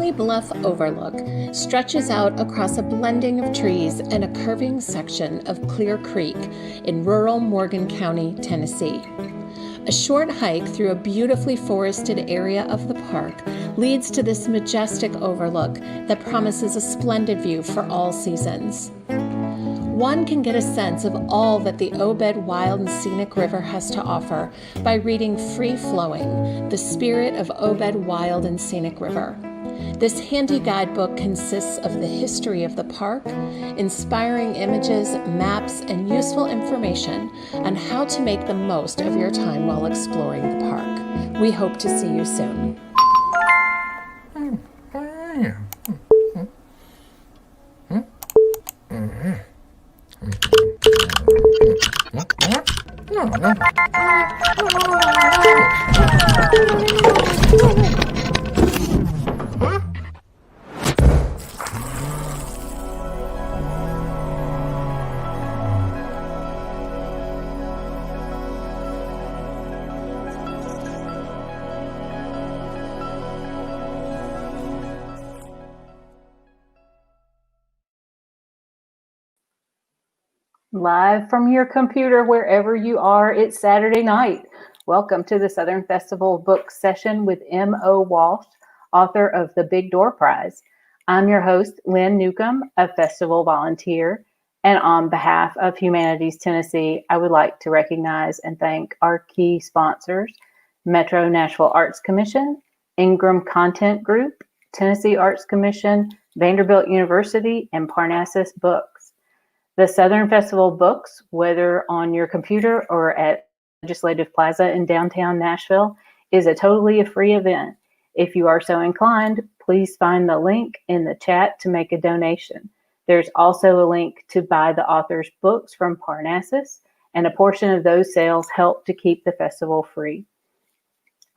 Stony Bluff Overlook stretches out across a blending of trees and a curving section of Clear Creek in rural Morgan County, Tennessee. A short hike through a beautifully forested area of the park leads to this majestic overlook that promises a splendid view for all seasons. One can get a sense of all that the Obed Wild and Scenic River has to offer by reading Free Flowing, The Spirit of Obed Wild and Scenic River. This handy guidebook consists of the history of the park, inspiring images, maps, and useful information on how to make the most of your time while exploring the park. We hope to see you soon. Live from your computer, wherever you are, it's Saturday night. Welcome to the Southern Festival Book Session with M.O. Walsh, author of the Big Door Prize. I'm your host, Lynn Newcomb, a festival volunteer. And on behalf of Humanities Tennessee, I would like to recognize and thank our key sponsors, Metro Nashville Arts Commission, Ingram Content Group, Tennessee Arts Commission, Vanderbilt University, and Parnassus Books. The Southern Festival Books, whether on your computer or at Legislative Plaza in downtown Nashville, is a totally free event. If you are so inclined, please find the link in the chat to make a donation. There's also a link to buy the author's books from Parnassus, and a portion of those sales help to keep the festival free.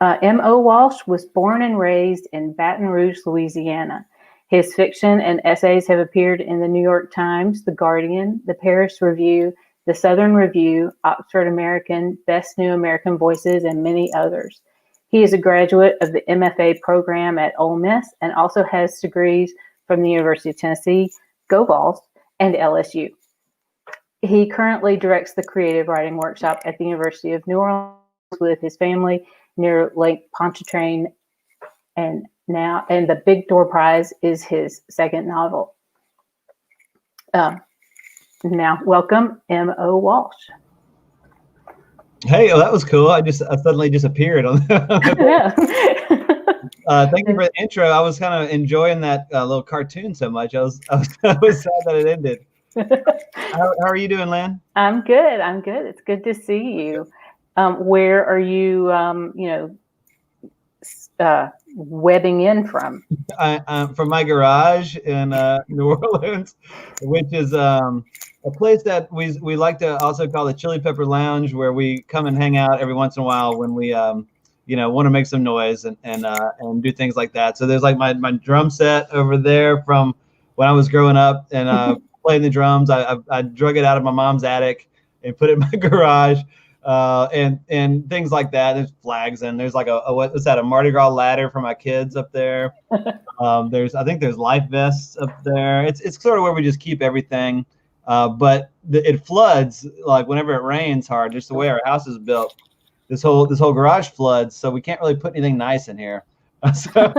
M.O. Walsh was born and raised in Baton Rouge, Louisiana. His fiction and essays have appeared in the New York Times, The Guardian, the Paris Review, the Southern Review, Oxford American, Best New American Voices, and many others. He is a graduate of the MFA program at Ole Miss and also has degrees from the University of Tennessee, Go Vols, and LSU. He currently directs the creative writing workshop at the University of New Orleans with his family near Lake Pontchartrain, and the Big Door Prize is his second novel. Now, welcome, M.O. Walsh. Hey, that was cool. I suddenly just appeared on. Yeah. Thank you for the intro. I was kind of enjoying that little cartoon so much. I was sad that it ended. How are you doing, Lynn? I'm good. It's good to see you. Where are you? Webbing in from? I'm from my garage in New Orleans, which is a place that we like to also call the Chili Pepper Lounge, where we come and hang out every once in a while when we want to make some noise and do things like that. So there's like my drum set over there from when I was growing up and playing the drums. I drug it out of my mom's attic and put it in my garage. And things like that. There's flags and there's like a Mardi Gras ladder for my kids up there. I think there's life vests up there. It's sort of where we just keep everything. But it floods like whenever it rains hard. Just the way our house is built, this whole garage floods, so we can't really put anything nice in here. So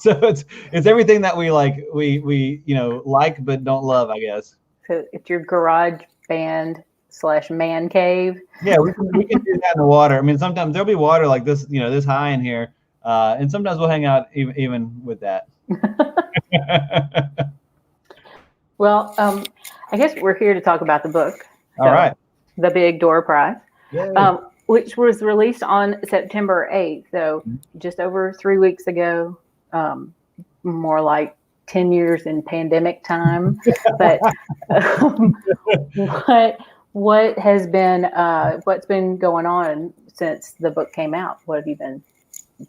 it's everything that we like like but don't love, I guess. So it's your garage band / man cave. Yeah, we can do that in the water. I mean, sometimes there'll be water like this, this high in here, and sometimes we'll hang out even with that. Well, I guess we're here to talk about the book. All right. The Big Door Prize, Yay. Which was released on September 8th, so just over 3 weeks ago, more like 10 years in pandemic time. But what has been what's been going on since the book came out? What have you been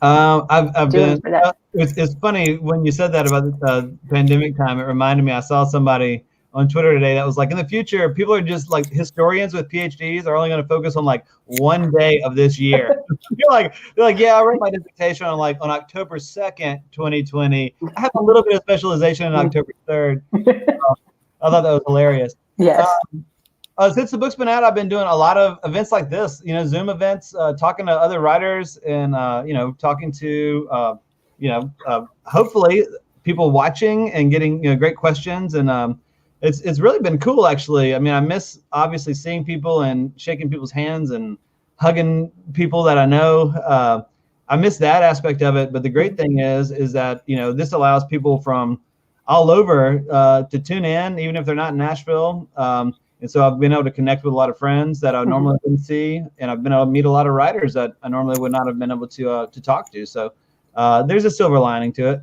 I've doing been for that? it's funny when you said that about the pandemic time. It reminded me, I saw somebody on Twitter today that was like, in the future, people are just like historians with PhDs are only going to focus on like one day of this year. they're like, yeah, I wrote my dissertation on October 2nd, 2020. I have a little bit of specialization on October 3rd. I thought that was hilarious. Yes. Since the book's been out, I've been doing a lot of events like this, Zoom events, talking to other writers and, talking to, hopefully people watching and getting, great questions. And it's really been cool, actually. I mean, I miss obviously seeing people and shaking people's hands and hugging people that I know. I miss that aspect of it. But the great thing is that, this allows people from all over to tune in, even if they're not in Nashville. And so I've been able to connect with a lot of friends that I normally wouldn't see, and I've been able to meet a lot of writers that I normally would not have been able to talk to. So there's a silver lining to it.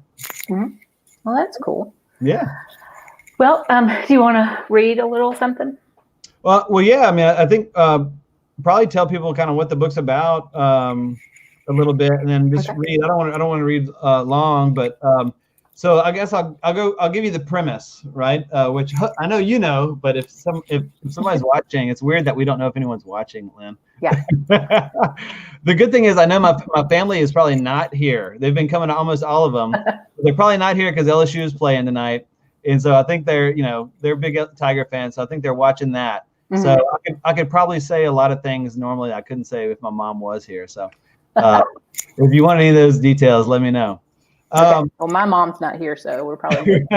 Mm-hmm. Well, that's cool. Yeah. Well, do you want to read a little something? Well, yeah. I mean, I think probably tell people kind of what the book's about a little bit, and then just read. I don't want to read long, but. So I guess I'll give you the premise, right? Which I know, but if somebody's watching, it's weird that we don't know if anyone's watching, Lynn. Yeah. The good thing is I know my family is probably not here. They've been coming to almost all of them. They're probably not here because LSU is playing tonight, and so I think they're big Tiger fans. So I think they're watching that. Mm-hmm. So I could probably say a lot of things normally I couldn't say if my mom was here. So if you want any of those details, let me know. Okay. Well, my mom's not here, so we're probably good.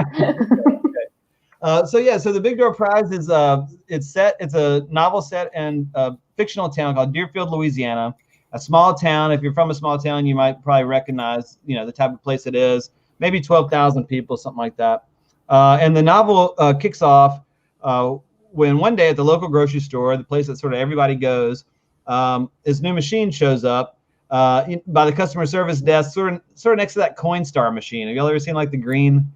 So the Big Door Prize is it's a novel set in a fictional town called Deerfield, Louisiana, a small town. If you're from a small town, you might probably recognize the type of place it is. Maybe 12,000 people, something like that. And the novel kicks off when one day at the local grocery store, the place that sort of everybody goes, this new machine shows up. By the customer service desk, sort of next to that Coinstar machine. Have y'all ever seen like the green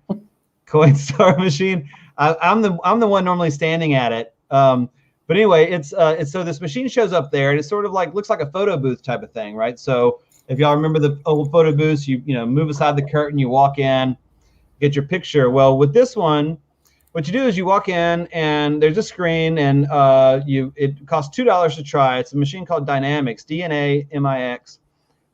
Coinstar machine? I'm the one normally standing at it. But anyway, it's so this machine shows up there, and it sort of like looks like a photo booth type of thing, right? So if y'all remember the old photo booths, you move aside the curtain, you walk in, get your picture. Well, with this one, what you do is you walk in, and there's a screen, and it costs $2 to try. It's a machine called Dynamics, DNAMIX.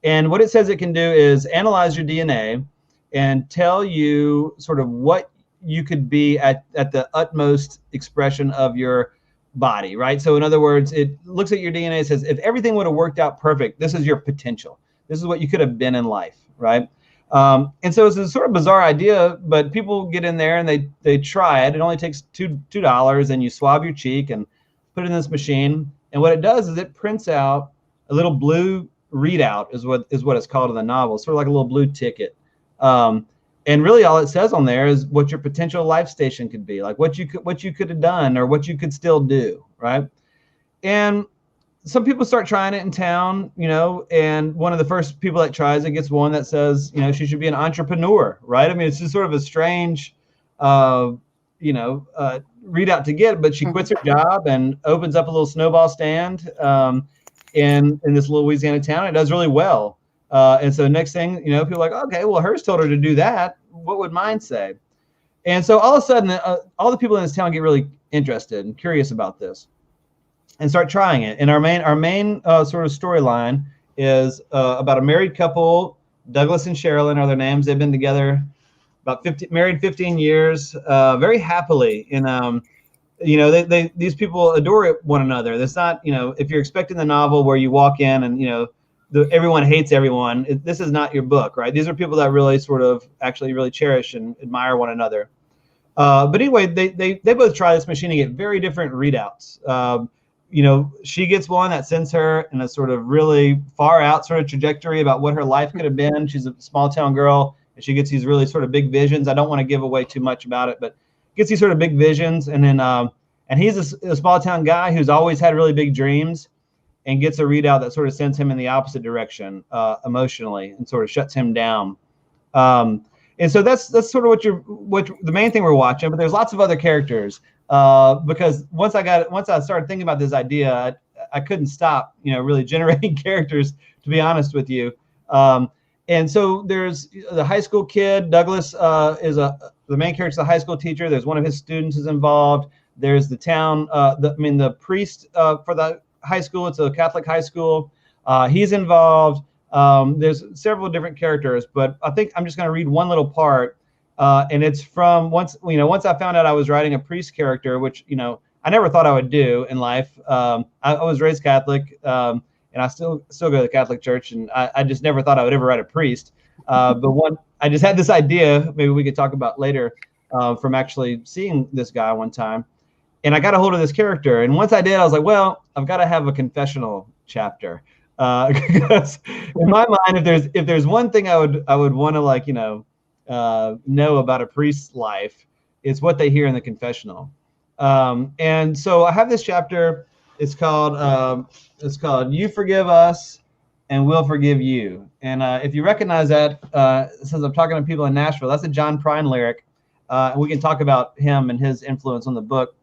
And what it says it can do is analyze your DNA and tell you sort of what you could be at the utmost expression of your body, right? So in other words, it looks at your DNA and says, if everything would have worked out perfect, this is your potential. This is what you could have been in life, right? And so it's a sort of bizarre idea, but people get in there and they try it. It only takes $2, and you swab your cheek and put it in this machine. And what it does is it prints out a little blue readout is what it's called in the novel, sort of like a little blue ticket. And really all it says on there is what your potential life station could be, like what you could have done or what you could still do, right? And some people start trying it in town, and one of the first people that tries it gets one that says, she should be an entrepreneur, right? I mean, it's just sort of a strange, readout to get, but she quits her job and opens up a little snowball stand in this little Louisiana town. It does really well. And so next thing, people are like, okay, well, hers told her to do that. What would mine say? And so all of a sudden, all the people in this town get really interested and curious about this and start trying it. And our main sort of storyline is about a married couple. Douglas and Sherilyn are their names. They've been together married 15 years, very happily. And, these people adore one another. That's not, if you're expecting the novel where you walk in and, everyone hates everyone, this is not your book, right? These are people that really sort of actually really cherish and admire one another. But anyway, they both try this machine and get very different readouts. She gets one that sends her in a sort of really far out sort of trajectory about what her life could have been. She's a small town girl, and she gets these really sort of big visions. I don't want to give away too much about it, but gets these sort of big visions. And then, and he's a small town guy who's always had really big dreams, and gets a readout that sort of sends him in the opposite direction emotionally and sort of shuts him down. And so that's sort of what the main thing we're watching, but there's lots of other characters because once I started thinking about this idea, I couldn't stop, really generating characters, to be honest with you. And so there's the high school kid, Douglas is the the main character's a high school teacher. There's one of his students is involved. There's the town, the priest for the high school. It's a Catholic high school. He's involved. There's several different characters, but I think I'm just going to read one little part. And it's from once I found out I was writing a priest character, which, I never thought I would do in life. I was raised Catholic, and I still go to the Catholic church, and I just never thought I would ever write a priest. But I just had this idea, maybe we could talk about later, from actually seeing this guy one time. And I got a hold of this character. And once I did, I was like, well, I've got to have a confessional chapter. Because in my mind, if there's one thing I would want to know about a priest's life, it's what they hear in the confessional. And so I have this chapter. It's called "You Forgive Us, and We'll Forgive You." And if you recognize that, since I'm talking to people in Nashville, that's a John Prine lyric. And we can talk about him and his influence on the book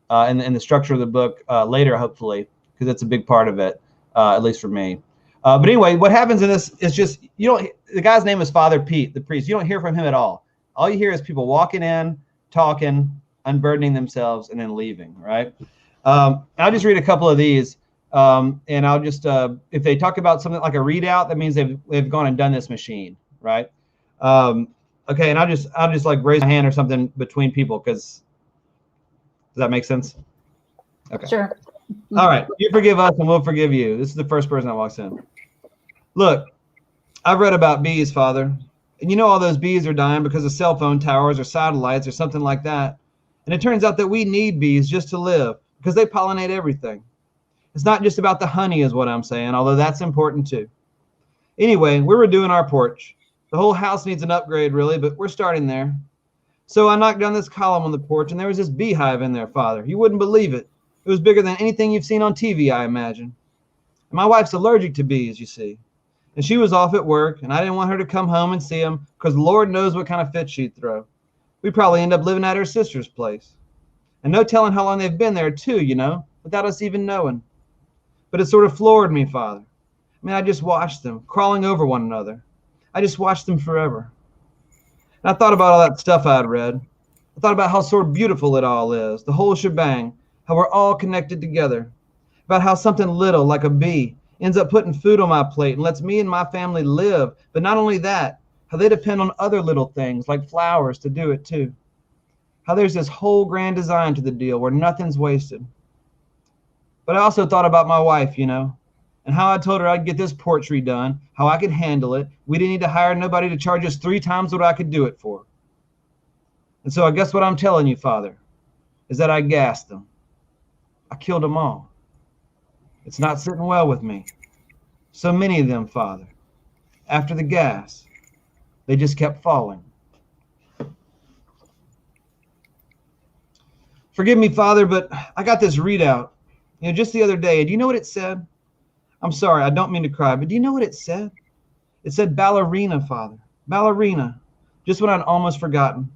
and the structure of the book later, hopefully, because it's a big part of it, at least for me. But anyway, what happens in this is just, the guy's name is Father Pete, the priest. You don't hear from him at all. All you hear is people walking in, talking, unburdening themselves, and then leaving, right? I'll just read a couple of these. And I'll just, if they talk about something like a readout, that means they've gone and done this machine, right? Okay, and I'll just like raise my hand or something between people, because does that make sense? Okay. Sure. All right. You forgive us and we'll forgive you. This is the first person that walks in. Look, I've read about bees, Father. And all those bees are dying because of cell phone towers or satellites or something like that. And it turns out that we need bees just to live, because they pollinate everything. It's not just about the honey is what I'm saying, although that's important too. Anyway, we were doing our porch. The whole house needs an upgrade, really, but we're starting there. So I knocked down this column on the porch, and there was this beehive in there, Father. You wouldn't believe it. It was bigger than anything you've seen on TV, I imagine. And my wife's allergic to bees, you see. And she was off at work, and I didn't want her to come home and see them, because Lord knows what kind of fit she'd throw. We'd probably end up living at her sister's place. And no telling how long they've been there, too, without us even knowing. But it sort of floored me, Father. I mean, I just watched them, crawling over one another. I just watched them forever. And I thought about all that stuff I'd read. I thought about how sort of beautiful it all is, the whole shebang, how we're all connected together, about how something little, like a bee, ends up putting food on my plate and lets me and my family live. But not only that, how they depend on other little things, like flowers, to do it too. How there's this whole grand design to the deal where nothing's wasted. But I also thought about my wife, and how I told her I'd get this porch redone, how I could handle it. We didn't need to hire nobody to charge us 3 times what I could do it for. And so I guess what I'm telling you, Father, is that I gassed them. I killed them all. It's not sitting well with me. So many of them, Father, after the gas, they just kept falling. Forgive me, Father, but I got this readout, just the other day. And do you know what it said? I'm sorry, I don't mean to cry, but do you know what it said? It said ballerina, Father. Ballerina. Just when I'd almost forgotten.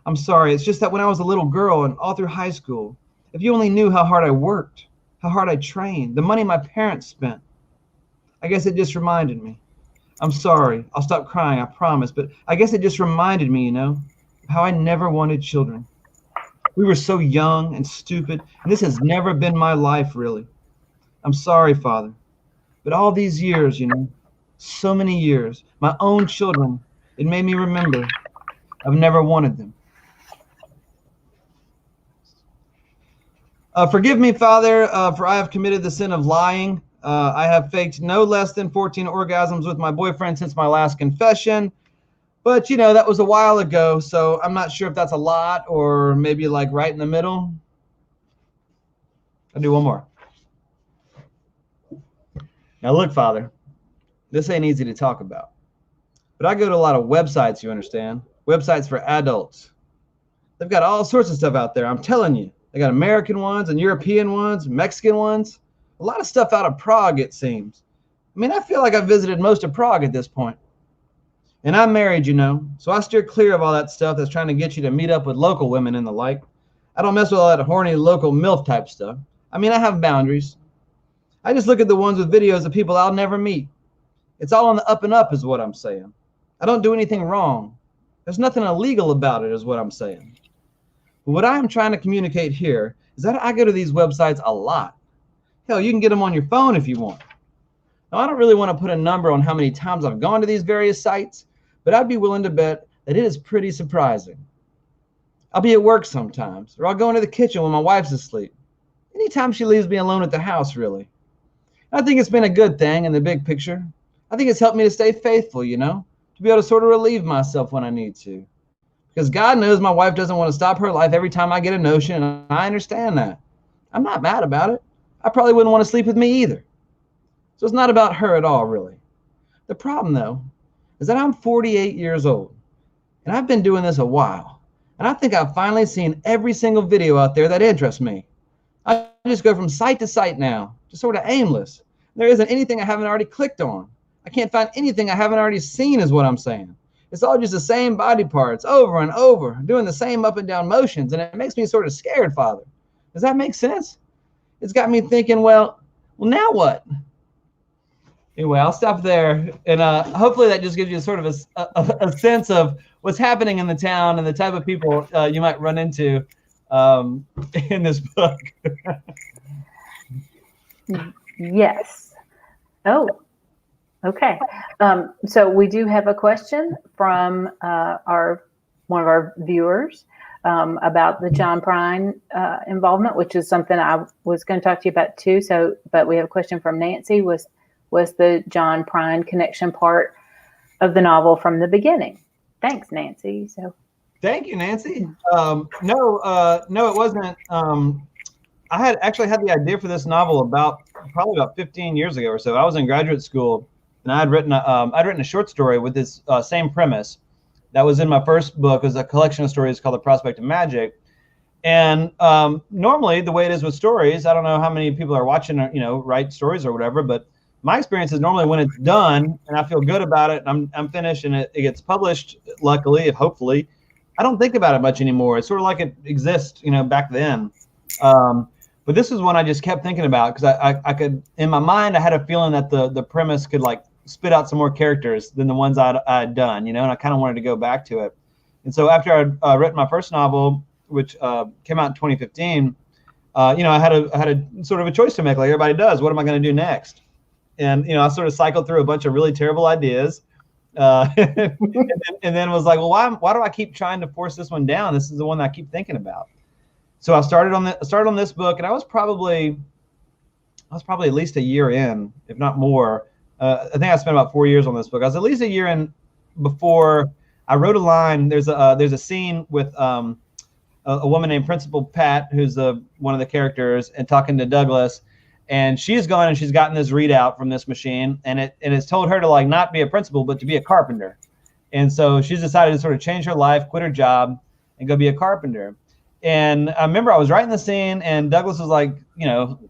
I'm sorry, it's just that when I was a little girl and all through high school, if you only knew how hard I worked, how hard I trained, the money my parents spent, I guess it just reminded me. I'm sorry, I'll stop crying, I promise, but I guess it just reminded me, how I never wanted children. We were so young and stupid, and this has never been my life, really. I'm sorry, Father, but all these years, so many years, my own children, it made me remember I've never wanted them. Forgive me, Father, for I have committed the sin of lying. I have faked no less than 14 orgasms with my boyfriend since my last confession. But, that was a while ago, so I'm not sure if that's a lot or maybe like right in the middle. I'll do one more. Now, look, Father, this ain't easy to talk about. But I go to a lot of websites, you understand? Websites for adults. They've got all sorts of stuff out there, I'm telling you. They got American ones and European ones, Mexican ones. A lot of stuff out of Prague, it seems. I mean, I feel like I've visited most of Prague at this point. And I'm married, so I steer clear of all that stuff that's trying to get you to meet up with local women and the like. I don't mess with all that horny local MILF type stuff. I mean, I have boundaries. I just look at the ones with videos of people I'll never meet. It's all on the up and up is what I'm saying. I don't do anything wrong. There's nothing illegal about it, is what I'm saying. But what I'm trying to communicate here is that I go to these websites a lot. Hell, you can get them on your phone if you want. Now, I don't really want to put a number on how many times I've gone to these various sites, but I'd be willing to bet that it is pretty surprising. I'll be at work sometimes, or I'll go into the kitchen when my wife's asleep. Anytime she leaves me alone at the house, really. I think it's been a good thing in the big picture. I think it's helped me to stay faithful, you know, to be able to sort of relieve myself when I need to. Because God knows my wife doesn't want to stop her life every time I get a notion, and I understand that. I'm not mad about it. I probably wouldn't want to sleep with me either. So it's not about her at all, really. The problem, though, is that I'm 48 years old, and I've been doing this a while, and I think I've finally seen every single video out there that interests me. I just go from site to site now, just sort of aimless. There isn't anything I haven't already clicked on. I can't find anything I haven't already seen, is what I'm saying. It's all just the same body parts over and over, doing the same up and down motions, and it makes me sort of scared, Father. Does that make sense? It's got me thinking, well, now what? Anyway, I'll stop there, and hopefully that just gives you sort of a sense of what's happening in the town and the type of people you might run into in this book. Yes. Oh, okay. So we do have a question from one of our viewers about the John Prine involvement, which is something I was going to talk to you about too. So, but we have a question from Nancy. Was the John Prine connection part of the novel from the beginning? Thanks, Nancy. So, thank you, Nancy. No, it wasn't. I had actually had the idea for this novel probably about 15 years ago or so. I was in graduate school, and I'd written a short story with this same premise that was in my first book. It was a collection of stories called The Prospect of Magic. And normally, the way it is with stories, I don't know how many people are watching, write stories or whatever, but my experience is normally when it's done and I feel good about it, and I'm finished, and it gets published, luckily, hopefully, I don't think about it much anymore. It's sort of like it exists, back then. But this is one I just kept thinking about because I could, in my mind, I had a feeling that the premise could like spit out some more characters than the ones I'd done, and I kind of wanted to go back to it. And so after I'd written my first novel, which came out in 2015, I had a sort of a choice to make, like everybody does. What am I going to do next? And I sort of cycled through a bunch of really terrible ideas, and then was like, well, why do I keep trying to force this one down? This is the one that I keep thinking about. So I started on this book, and I was probably at least a year in, if not more. I think I spent about 4 years on this book. I was at least a year in before I wrote a line. There's a scene with a woman named Principal Pat, who's one of the characters, and talking to Douglas. And she's gone and she's gotten this readout from this machine, and it's told her to like not be a principal, but to be a carpenter. And so she's decided to sort of change her life, quit her job, and go be a carpenter. And I remember I was writing the scene, and Douglas was like,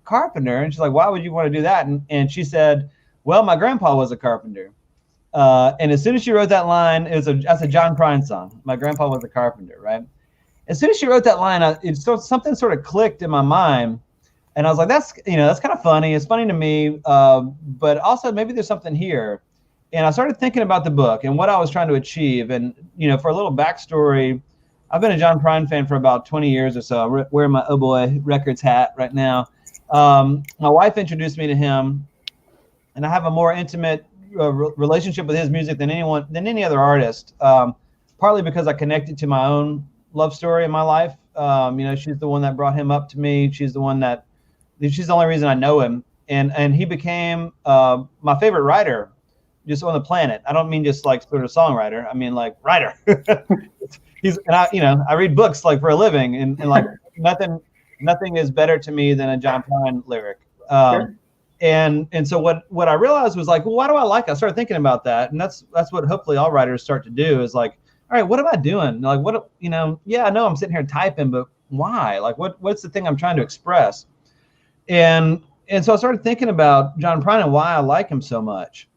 carpenter. And she's like, why would you want to do that? And she said, well, my grandpa was a carpenter. And as soon as she wrote that line, that's a John Prine song. My grandpa was a carpenter, right? As soon as she wrote that line, something sort of clicked in my mind. And I was like, that's kind of funny. It's funny to me, but also maybe there's something here. And I started thinking about the book and what I was trying to achieve. And, for a little backstory, I've been a John Prine fan for about 20 years or so. I'm wearing my Oh Boy Records hat right now. My wife introduced me to him, and I have a more intimate relationship with his music than any other artist, partly because I connected to my own love story in my life. She's the one that brought him up to me. She's the only reason I know him. And he became my favorite writer just on the planet. I don't mean just like sort of songwriter. I mean like writer. I read books like for a living, and like nothing is better to me than a John Prine lyric. Sure. And so what I realized was like, well, why do I like it? I started thinking about that. And that's what hopefully all writers start to do is like, all right, what am I doing? Like yeah, I know I'm sitting here typing, but why? Like what's the thing I'm trying to express? And so I started thinking about John Prine and why I like him so much.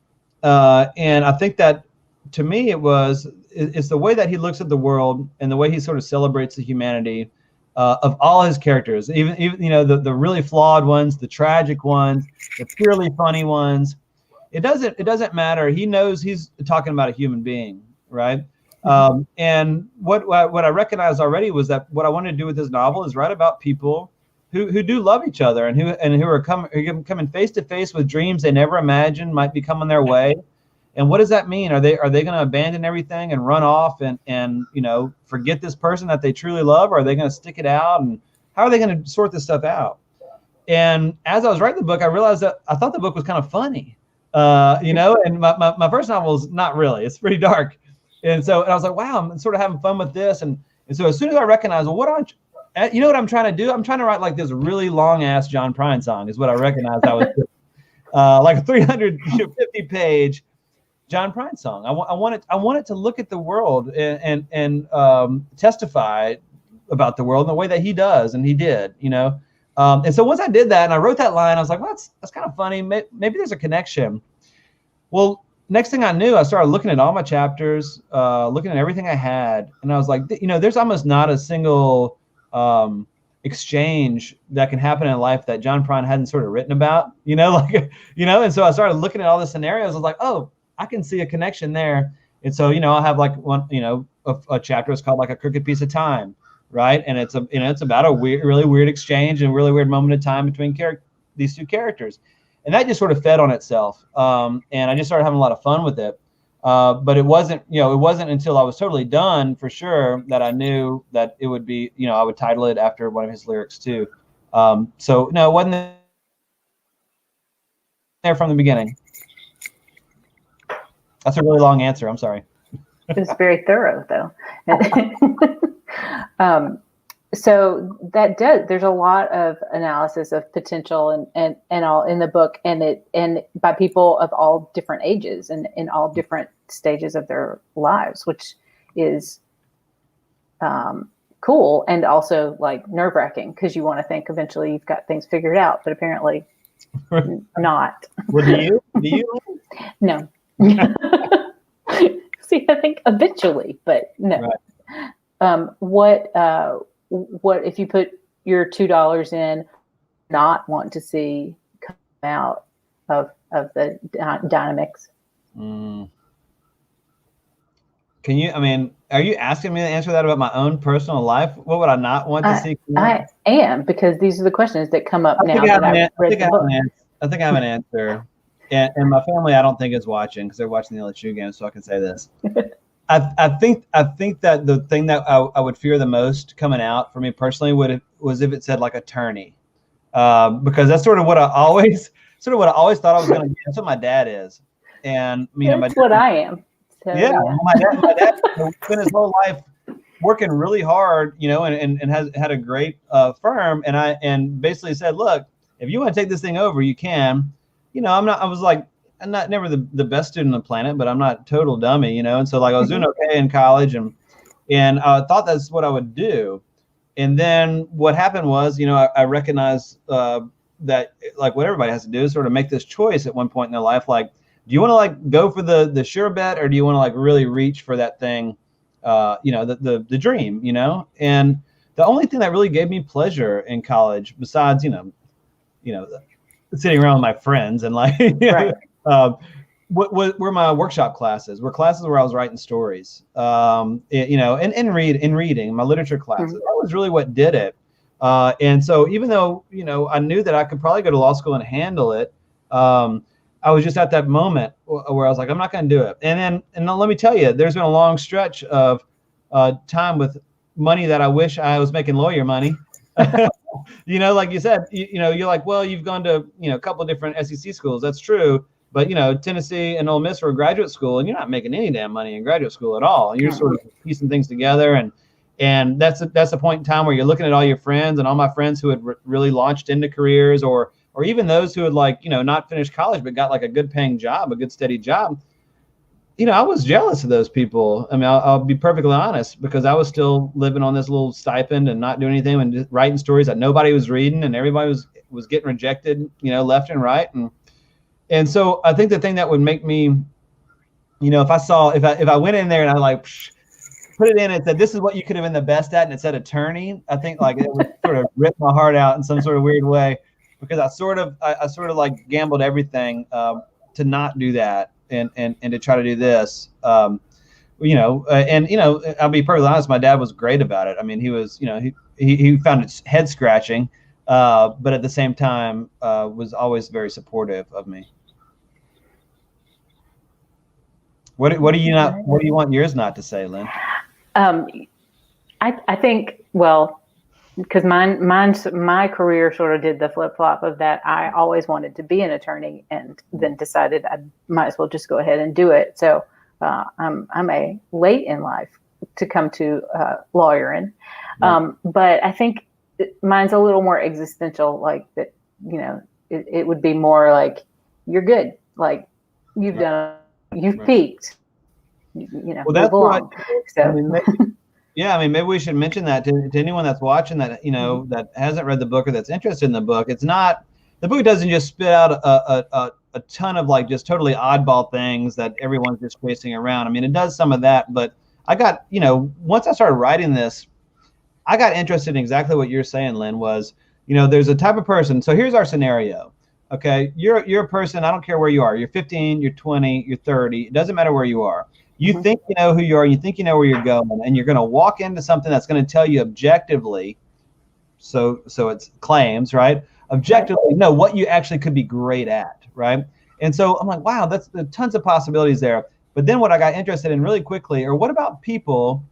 And I think that to me it's the way that he looks at the world and the way he sort of celebrates the humanity of all his characters, even the really flawed ones, the tragic ones, the purely funny ones. It doesn't matter. He knows he's talking about a human being, right? And what I recognized already was that what I wanted to do with this novel is write about people who do love each other and who are coming face to face with dreams they never imagined might be coming their way. And what does that mean? Are they going to abandon everything and run off and forget this person that they truly love, or are they going to stick it out? And how are they going to sort this stuff out? And as I was writing the book, I realized that I thought the book was kind of funny, and my first novel is not really. It's pretty dark. And I was like, wow, I'm sort of having fun with this. And so as soon as I recognized, well, what I'm trying to do? I'm trying to write like this really long ass John Prine song is what I recognized I was doing. Like a 350 page John Prine song. I wanted to look at the world and testify about the world in the way that he does, and he did, and so once I did that and I wrote that line, I was like, well, that's kind of funny. Maybe there's a connection. Well, next thing I knew, I started looking at all my chapters, looking at everything I had, and I was like, there's almost not a single exchange that can happen in life that John Prine hadn't sort of written about, and so I started looking at all the scenarios. I was like, oh, I can see a connection there. And so, I'll have like one, a chapter is called like A Crooked Piece of Time, right? And it's about a really weird exchange and a really weird moment of time between these two characters. And that just sort of fed on itself. And I just started having a lot of fun with it. But it wasn't until I was totally done for sure that I knew that it would be, I would title it after one of his lyrics too. So no, it wasn't there from the beginning. That's a really long answer. I'm sorry. It was very thorough, though. So there's a lot of analysis of potential and all in the book, and by people of all different ages and in all different stages of their lives, which is cool and also like nerve-wracking because you want to think eventually you've got things figured out, but apparently not. Well, do you? No. See, I think eventually, but no. Right. What if you put your $2 in, not want to see come out of the dynamics? Can you? I mean, are you asking me to answer that about my own personal life? What would I not want to see? I am, because these are the questions that come up now. I think I have an answer. And my family, I don't think is watching because they're watching the LSU game, so I can say this. I think that the thing that I would fear the most coming out for me personally was if it said like attorney, because that's sort of what I always thought I was going to be. That's what my dad is, and that's what I am. So, yeah, my dad spent his whole life working really hard, and has had a great firm, and basically said, look, if you want to take this thing over, you can. I'm not never the best student on the planet, but I'm not a total dummy, and so like I was doing okay in college, and I thought that's what I would do. And then what happened was, I recognized that like what everybody has to do is sort of make this choice at one point in their life. Like, do you want to like go for the sure bet, or do you want to like really reach for that thing, the dream, And the only thing that really gave me pleasure in college, besides, sitting around with my friends and like, right. Were my workshop classes, were classes where I was writing stories, and reading my literature classes. Mm-hmm. That was really what did it. And so even though, I knew that I could probably go to law school and handle it, I was just at that moment where I was like, I'm not going to do it. And let me tell you, there's been a long stretch of time with money that I wish I was making lawyer money. Like you said, you're like, well, you've gone to, a couple of different SEC schools. That's true. But, Tennessee and Ole Miss were graduate school, and you're not making any damn money in graduate school at all. You're sort of piecing things together. And that's a point in time where you're looking at all your friends, and all my friends who had really launched into careers, or even those who had not finished college, but got like a good paying job, a good steady job. I was jealous of those people. I mean, I'll be perfectly honest, because I was still living on this little stipend and not doing anything and just writing stories that nobody was reading, and everybody was getting rejected, left and right. And so I think the thing that would make me, if I went in there and I like put it in and said, this is what you could have been the best at, and it said attorney, I think like it would sort of rip my heart out in some sort of weird way, because I sort of like gambled everything to not do that. And to try to do this. I'll be perfectly honest, my dad was great about it. I mean, he was, he found it head scratching, but at the same time, was always very supportive of me. What do you want yours not to say, Lynn? I think, well, because my career sort of did the flip flop of that. I always wanted to be an attorney, and then decided I might as well just go ahead and do it. So I'm a late in life to come to lawyering, but I think mine's a little more existential. Like that, it would be more like, you're good, like you've done, you've peaked, well, that's belong. So. I mean, maybe we should mention that to anyone that's watching that, that hasn't read the book or that's interested in the book. The book doesn't just spit out a ton of like just totally oddball things that everyone's just chasing around. I mean, it does some of that, but I got, once I started writing this, I got interested in exactly what you're saying, Lynn, was, there's a type of person. So here's our scenario. Okay. You're a person. I don't care where you are. You're 15, you're 20, you're 30. It doesn't matter where you are. You think you know who you are, you think you know where you're going, and you're going to walk into something that's going to tell you objectively, so it's claims, right? Objectively, no, what you actually could be great at, right? And so I'm like, wow, that's tons of possibilities there. But then what I got interested in really quickly, or what about people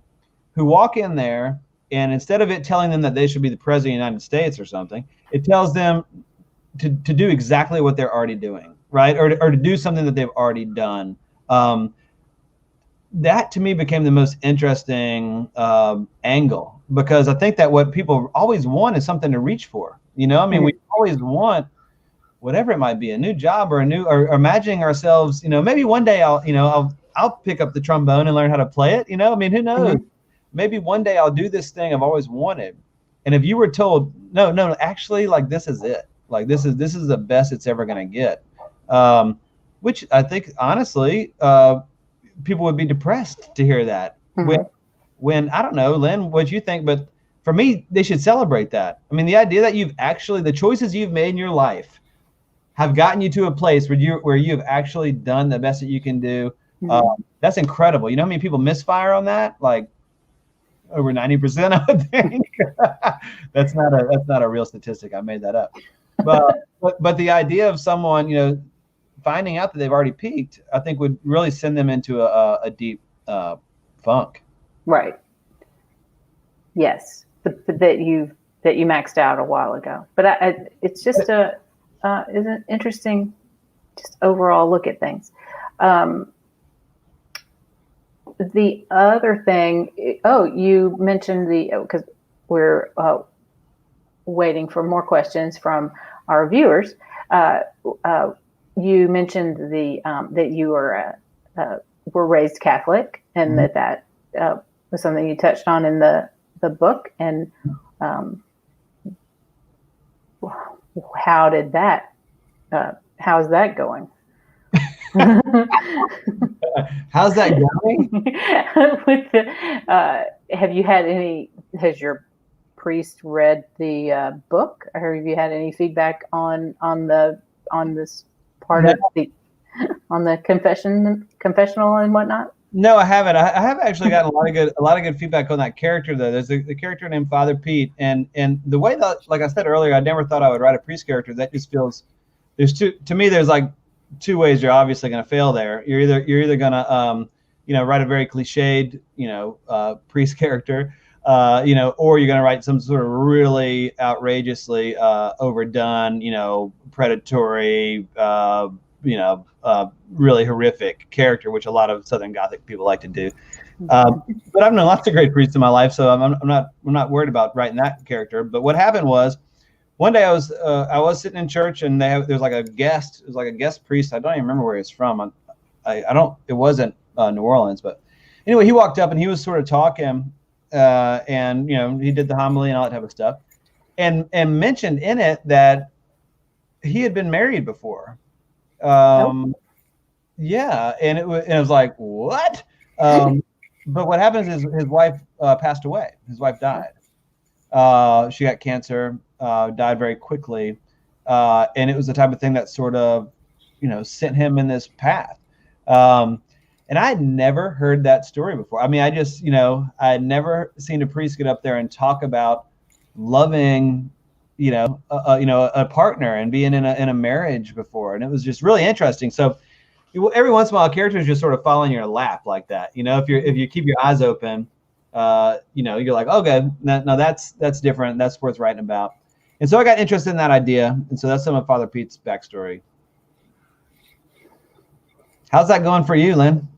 who walk in there, and instead of it telling them that they should be the president of the United States or something, it tells them to do exactly what they're already doing, right? Or to do something that they've already done. That to me became the most interesting angle, because I think that what people always want is something to reach for. We always want whatever it might be, a new job or or imagining ourselves, maybe one day I'll pick up the trombone and learn how to play it. Who knows? Maybe one day I'll do this thing I've always wanted. And if you were told, no, actually, like, this is it. Like, this is the best it's ever going to get. Which I think, honestly, people would be depressed to hear that. When I don't know, Lynn, what you think, but for me, they should celebrate that. I mean, the idea that the choices you've made in your life have gotten you to a place where you have actually done the best that you can do. That's incredible. You know how many people misfire on that? Like over 90%, I would think. That's not a real statistic. I made that up. But the idea of someone, finding out that they've already peaked, I think would really send them into a deep funk. Right. Yes, that you maxed out a while ago. But it's just is an interesting, just overall look at things. The other thing, you mentioned because we're waiting for more questions from our viewers. You mentioned that you were raised Catholic, and that was something you touched on in the book. And how's that going? How's that going? Has your priest read the book, or have you had any feedback on this part of on the confessional and whatnot? No, I haven't. I have actually gotten a lot of good feedback on that character, though. There's the character named Father Pete, and the way that, like I said earlier, I never thought I would write a priest character. That just feels there's like two ways you're obviously going to fail there. You're either going to write a very cliched priest character, or you're going to write some sort of really outrageously overdone, predatory, really horrific character, which a lot of Southern Gothic people like to do. But I've known lots of great priests in my life, so I'm not worried about writing that character. But what happened was, one day I was sitting in church, and there's like a guest. It was like a guest priest. I don't even remember where he's from. It wasn't New Orleans, but anyway, he walked up and he was sort of talking, and he did the homily and all that type of stuff, and mentioned in it that he had been married before. Yeah, and it was like, what? But what happens is his wife passed away. His wife died. She got cancer, died very quickly, and it was the type of thing that sort of, sent him in this path. And And I had never heard that story before. I mean, I just, I had never seen a priest get up there and talk about loving, a partner and being in a marriage before. And it was just really interesting. So every once in a while, characters just sort of fall in your lap like that. If you keep your eyes open, you're like, okay, no, that's different. That's worth writing about. And so I got interested in that idea. And so that's some of Father Pete's backstory. How's that going for you, Lynn?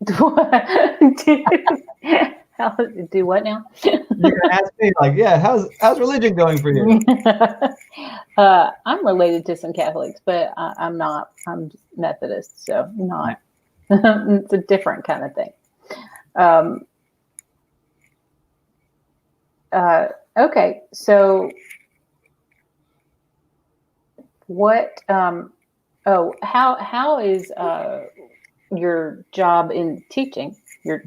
Do what now? You're gonna ask me, like, yeah, how's religion going for you? I'm related to some Catholics, but I'm not. I'm Methodist, so not. It's a different kind of thing. Okay, so what? How is your job in teaching? Your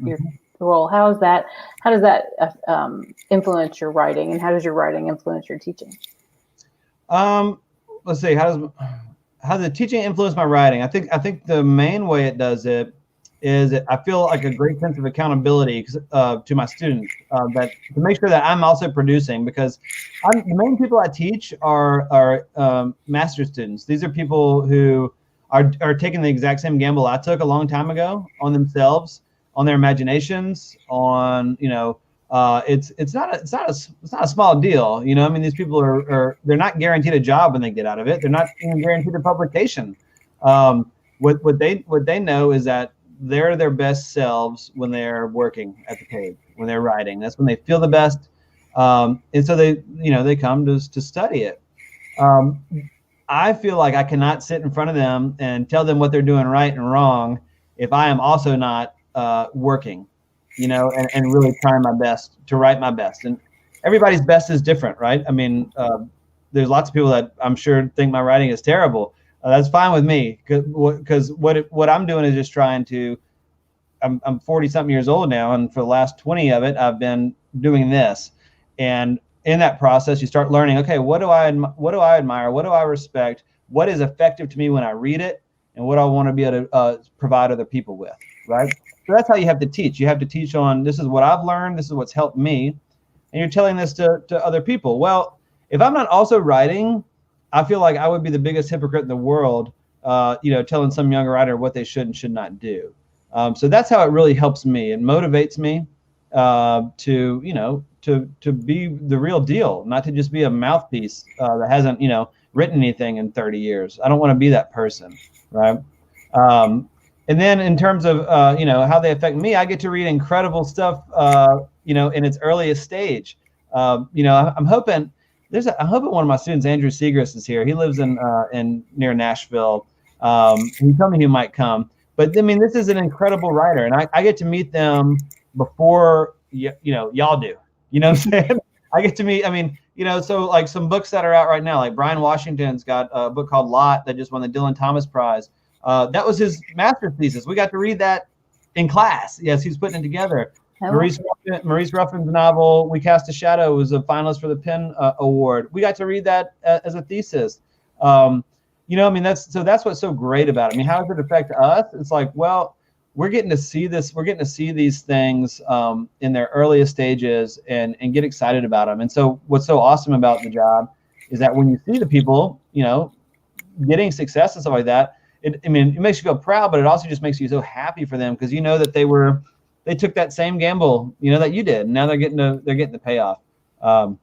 role? How does that influence your writing, and how does your writing influence your teaching? Let's see. How does the teaching influence my writing? I think the main way it does it is I feel like a great sense of accountability to my students, that to make sure that I'm also producing, because the main people I teach are master students. These are people who are taking the exact same gamble I took a long time ago on themselves, on their imaginations, on it's not a small deal. I mean, these people they're not guaranteed a job when they get out of it. They're not even guaranteed a publication. What they know is that they're their best selves when they're working at the page, when they're writing. That's when they feel the best. And so they come to study it. I feel like I cannot sit in front of them and tell them what they're doing right and wrong if I am also not working, and really trying my best to write my best. And everybody's best is different, right? I mean, there's lots of people that I'm sure think my writing is terrible. That's fine with me, because what I'm doing is just trying to. I'm 40 something years old now, and for the last 20 of it, I've been doing this. And in that process, you start learning. Okay, what do I admire? What do I respect? What is effective to me when I read it, and what I want to be able to provide other people with, right? So that's how you have to teach. You have to teach on, this is what I've learned, this is what's helped me, and you're telling this to other people. Well, if I'm not also writing, I feel like I would be the biggest hypocrite in the world, telling some young writer what they should and should not do. So that's how it really helps me. It motivates me to be the real deal, not to just be a mouthpiece that hasn't, written anything in 30 years. I don't want to be that person, right? And then in terms of, how they affect me, I get to read incredible stuff, in its earliest stage. I'm hoping one of my students, Andrew Segrist, is here. He lives in near Nashville. He told me he might come. But I mean, this is an incredible writer, and I get to meet them before y'all do. You know what I'm saying? I get to meet. I mean, so like some books that are out right now, like Brian Washington's got a book called Lot that just won the Dylan Thomas Prize. That was his master's thesis. We got to read that in class. Yes, he's putting it together. Maurice Ruffin's novel, We Cast a Shadow, was a finalist for the PEN Award. We got to read that as a thesis. That's what's so great about it. I mean, how does it affect us? It's like, well, we're getting to see this. We're getting to see these things in their earliest stages and get excited about them. And so what's so awesome about the job is that when you see the people, getting success and stuff like that, it makes you feel proud, but it also just makes you so happy for them, because you know that they took that same gamble, that you did. And now they're getting the payoff. So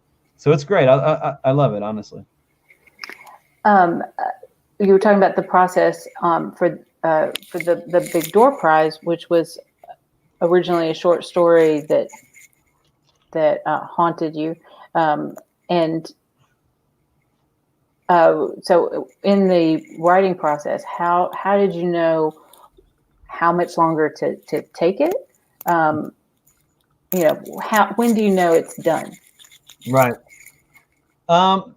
it's great. I love it, honestly. You were talking about the process for the Big Door Prize, which was originally a short story that haunted you, so in the writing process, how did you know how much longer to take it? When do you know it's done? Right. Well,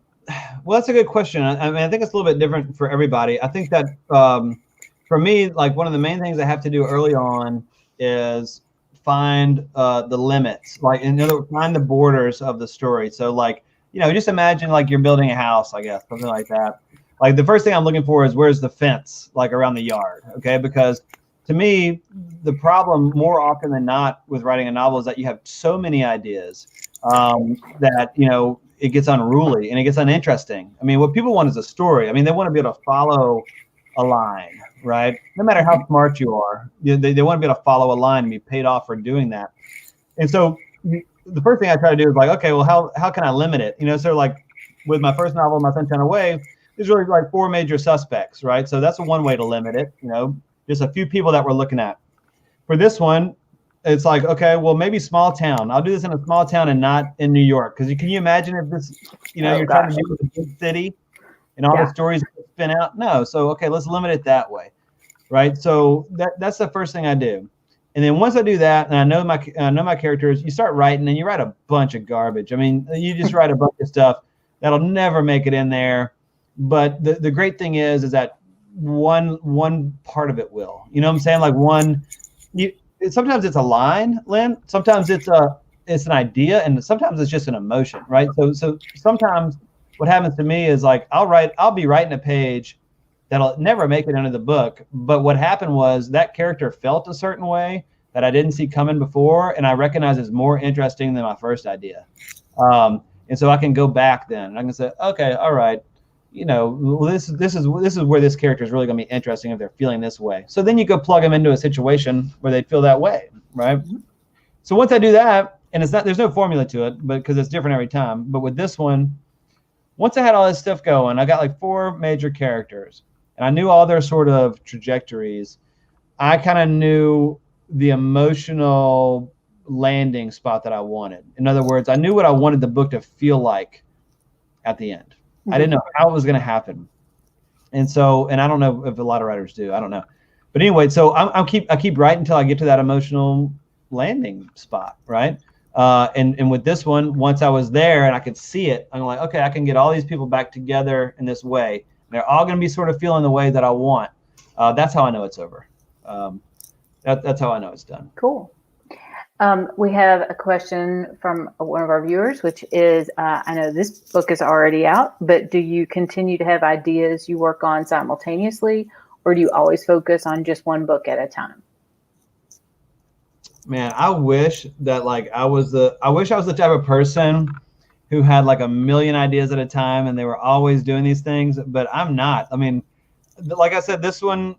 that's a good question. I mean, I think it's a little bit different for everybody. I think that for me, like one of the main things I have to do early on is find the limits, like find the borders of the story. So like, just imagine like you're building a house, I guess, something like that. Like the first thing I'm looking for is where's the fence, like around the yard, okay? Because to me, the problem more often than not with writing a novel is that you have so many ideas that, it gets unruly and it gets uninteresting. I mean, what people want is a story. I mean, they want to be able to follow a line, right? No matter how smart you are, they want to be able to follow a line and be paid off for doing that. And so the first thing I try to do is like, okay, well, how can I limit it? So like with my first novel, My Sunshine Away, there's really like 4 major suspects, right? So that's one way to limit it, just a few people that we're looking at. For this one, it's like, okay, well, maybe small town. I'll do this in a small town and not in New York. Because can you imagine if this, you're trying to do with a big city and all the stories spin out? No. So, okay, let's limit it that way, right? So that's the first thing I do. And then once I do that, and I know my characters, you start writing, and you write a bunch of garbage. I mean, you just write a bunch of stuff that'll never make it in there. But the great thing is that one part of it will. You know what I'm saying? Like sometimes it's a line, Lynn. Sometimes it's an idea, and sometimes it's just an emotion, right? So sometimes what happens to me is like I'll be writing a page that'll never make it into the book. But what happened was that character felt a certain way that I didn't see coming before, and I recognize it's more interesting than my first idea. And so I can go back then, and I can say, okay, all right, this is where this character is really going to be interesting if they're feeling this way. So then you go plug them into a situation where they feel that way, right? Mm-hmm. So once I do that, and there's no formula to it, but because it's different every time. But with this one, once I had all this stuff going, I got like 4 major characters, and I knew all their sort of trajectories. I kind of knew the emotional landing spot that I wanted. In other words, I knew what I wanted the book to feel like at the end. Mm-hmm. I didn't know how it was going to happen. And I don't know if a lot of writers do. I don't know. But anyway, so I keep writing until I get to that emotional landing spot, right? And with this one, once I was there and I could see it, I'm like, okay, I can get all these people back together in this way. They're all going to be sort of feeling the way that I want. That's how I know it's over. That's how I know it's done. Cool. We have a question from one of our viewers, which is, I know this book is already out, but do you continue to have ideas you work on simultaneously, or do you always focus on just one book at a time? Man, I wish that I was the type of person who had like a million ideas at a time and they were always doing these things, but I'm not. I mean, like I said, this one,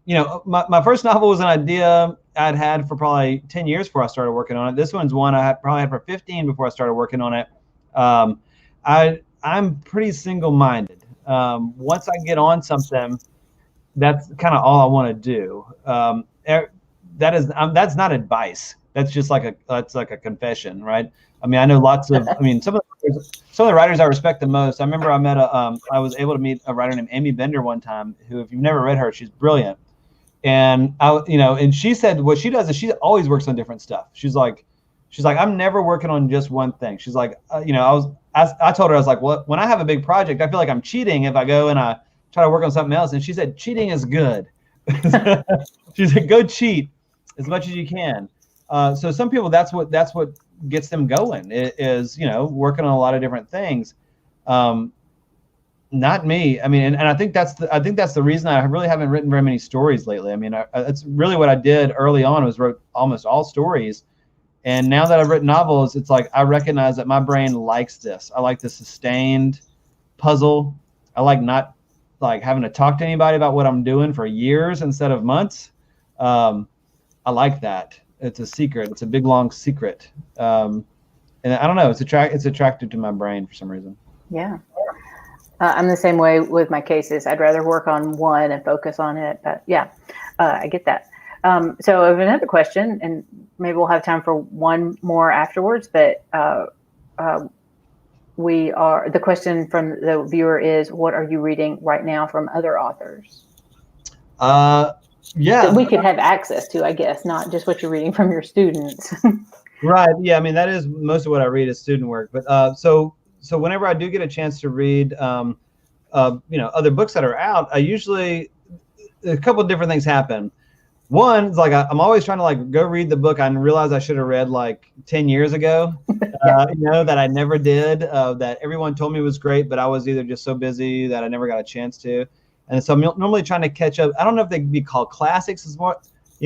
my first novel was an idea I'd had for probably 10 years before I started working on it. This one's one I probably had for 15 before I started working on it. I'm pretty single-minded. Once I get on something, that's kind of all I want to do. That's not advice. That's just like a confession, right? I mean, I know some of the writers I respect the most. I remember I was able to meet a writer named Amy Bender one time, who, if you've never read her, she's brilliant. And and she said what she does is she always works on different stuff. She's like, I'm never working on just one thing. She's like, I told her, I was like, well, when I have a big project, I feel like I'm cheating if I go and I try to work on something else. And she said, cheating is good. She said, go cheat as much as you can. So some people, that's what gets them going is working on a lot of different things. Not me. I mean, and I think that's the reason I really haven't written very many stories lately. I mean, it's really what I did early on was wrote almost all stories. And now that I've written novels, it's like I recognize that my brain likes this. I like the sustained puzzle. I like not having to talk to anybody about what I'm doing for years instead of months. I like that. It's a secret. It's a big, long secret. And I don't know. It's attractive to my brain for some reason. Yeah. I'm the same way with my cases. I'd rather work on one and focus on it. But yeah, I get that. So I have another question, and maybe we'll have time for one more afterwards. But the question from the viewer is, what are you reading right now from other authors? Yeah. That we could have access to, I guess, not just what you're reading from your students. Right. Yeah. I mean, that is most of what I read is student work. But so whenever I do get a chance to read, other books that are out, a couple of different things happen. One is I'm always trying to go read the book I realize I should have read 10 years ago, that I never did, that everyone told me was great, but I was either just so busy that I never got a chance to. And so I'm normally trying to catch up. I don't know if they can be called classics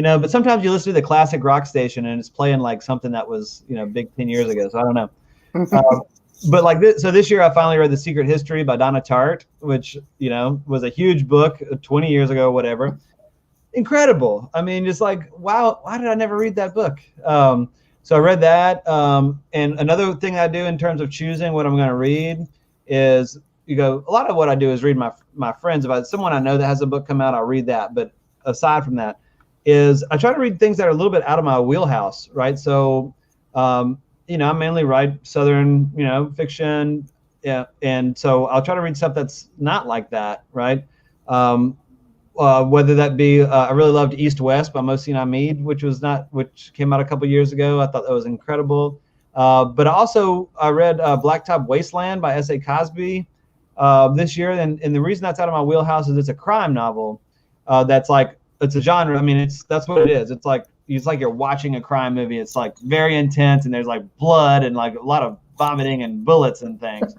but sometimes you listen to the classic rock station and it's playing like something that was, big 10 years ago. So I don't know. But like this, so this year I finally read The Secret History by Donna Tartt, which, was a huge book 20 years ago, whatever. Incredible. I mean, just like, wow, why did I never read that book? So I read that. And another thing I do in terms of choosing what I'm going to read is, a lot of what I do is read my friends. If someone I know that has a book come out, I'll read that. But aside from that, is I try to read things that are a little bit out of my wheelhouse, right? So, I mainly write Southern, fiction. Yeah. And so I'll try to read stuff that's not like that, right? Whether that be, I really loved East West by Mohsin Hamid, which came out a couple years ago. I thought that was incredible. But I read Blacktop Wasteland by S.A. Cosby this year. And the reason that's out of my wheelhouse is it's a crime novel that's like, it's a genre. I mean, that's what it is. It's like you're watching a crime movie. It's like very intense and there's like blood and like a lot of vomiting and bullets and things.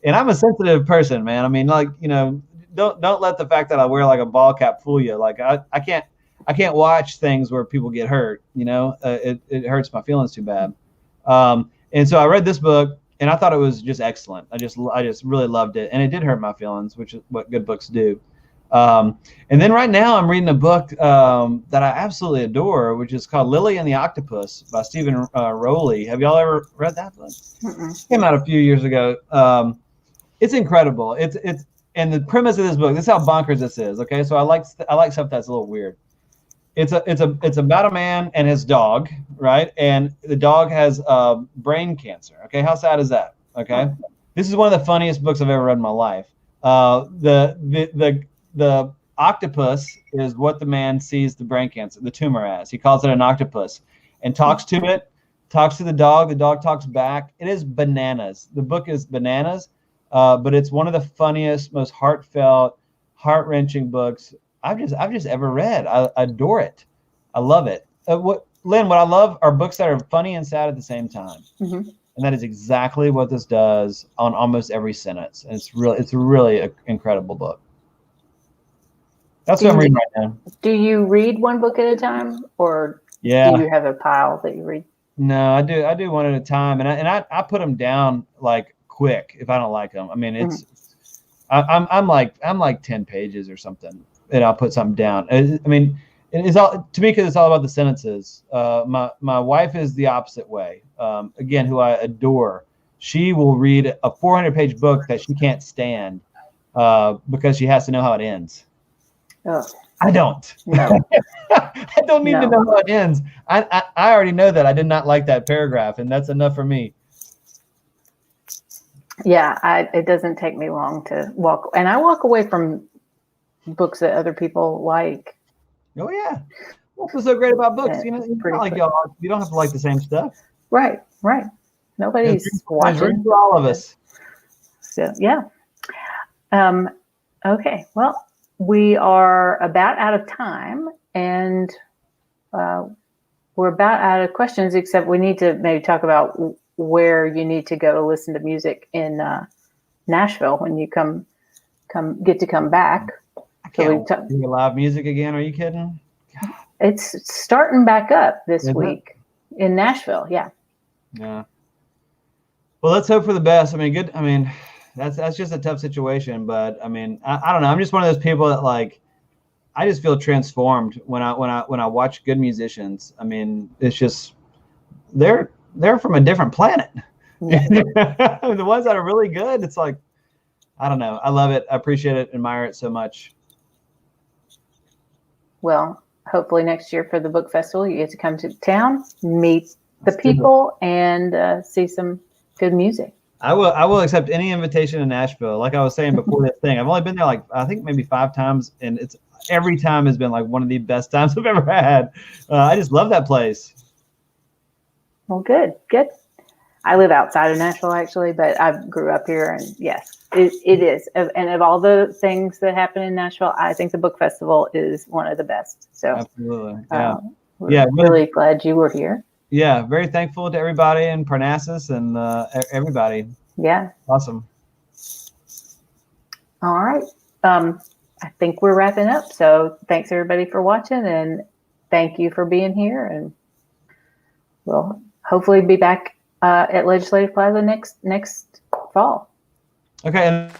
And I'm a sensitive person, man. I mean, like, don't let the fact that I wear like a ball cap fool you. Like I can't watch things where people get hurt. It hurts my feelings too bad. And so I read this book and I thought it was just excellent. I just really loved it, and it did hurt my feelings, which is what good books do. And then right now I'm reading a book that I absolutely adore, which is called Lily and the Octopus by Stephen Rowley. Have y'all ever read that book? It came out a few years ago. It's incredible. And the premise of this book, this is how bonkers this is. Okay, so I like stuff that's a little weird. It's about a man and his dog, right? And the dog has brain cancer. Okay, how sad is that? Okay, this is one of the funniest books I've ever read in my life. The octopus is what the man sees the brain cancer, the tumor as. He calls it an octopus, and talks to it, talks to the dog. The dog talks back. It is bananas. The book is bananas, but it's one of the funniest, most heartfelt, heart-wrenching books I've just ever read. I adore it. I love it. Lynn, what I love are books that are funny and sad at the same time. Mm-hmm. And that is exactly what this does on almost every sentence. And it's really an incredible book. That's what I'm reading right now. Do you read one book at a time, or do you have a pile that you read? No, I do one at a time, and I put them down like quick if I don't like them. I mean, I'm like 10 pages or something, and I'll put something down. I mean, it's all to me because it's all about the sentences. My wife is the opposite way. Again, who I adore. She will read a 400-page book that she can't stand because she has to know how it ends. Oh. I don't. No. I don't need to know how it ends. I already know that I did not like that paragraph, and that's enough for me. Yeah, it doesn't take me long to walk, and I walk away from books that other people like. Oh yeah, that's what's so great about books. You not like y'all. You don't have to like the same stuff. Right. Nobody's watching. There's room for all of us. So yeah. Okay. Well. We are about out of time, and we're about out of questions, except we need to maybe talk about where you need to go to listen to music in Nashville when you come get to come back. I can't do live music again. Are you kidding? God. It's starting back up this week in Nashville. Yeah. Yeah. Well, let's hope for the best. I mean, good. I mean, that's just a tough situation, but I mean, I don't know. I'm just one of those people that like, I just feel transformed when I watch good musicians. I mean, it's just they're from a different planet. The ones that are really good, it's like, I don't know. I love it. I appreciate it. Admire it so much. Well, hopefully next year for the book festival, you get to come to town, meet the people, and see some good music. I will accept any invitation to Nashville. Like I was saying before this thing, I've only been there like I think maybe 5 times, and it's every time has been like one of the best times I've ever had. I just love that place. Well, good. I live outside of Nashville actually, but I grew up here, and yes, it is. And of all the things that happen in Nashville, I think the book festival is one of the best. So absolutely, we're really glad you were here. Yeah, very thankful to everybody in Parnassus and everybody. Yeah. Awesome. All right. I think we're wrapping up. So thanks everybody for watching, and thank you for being here, and we'll hopefully be back at Legislative Plaza next fall. Okay. And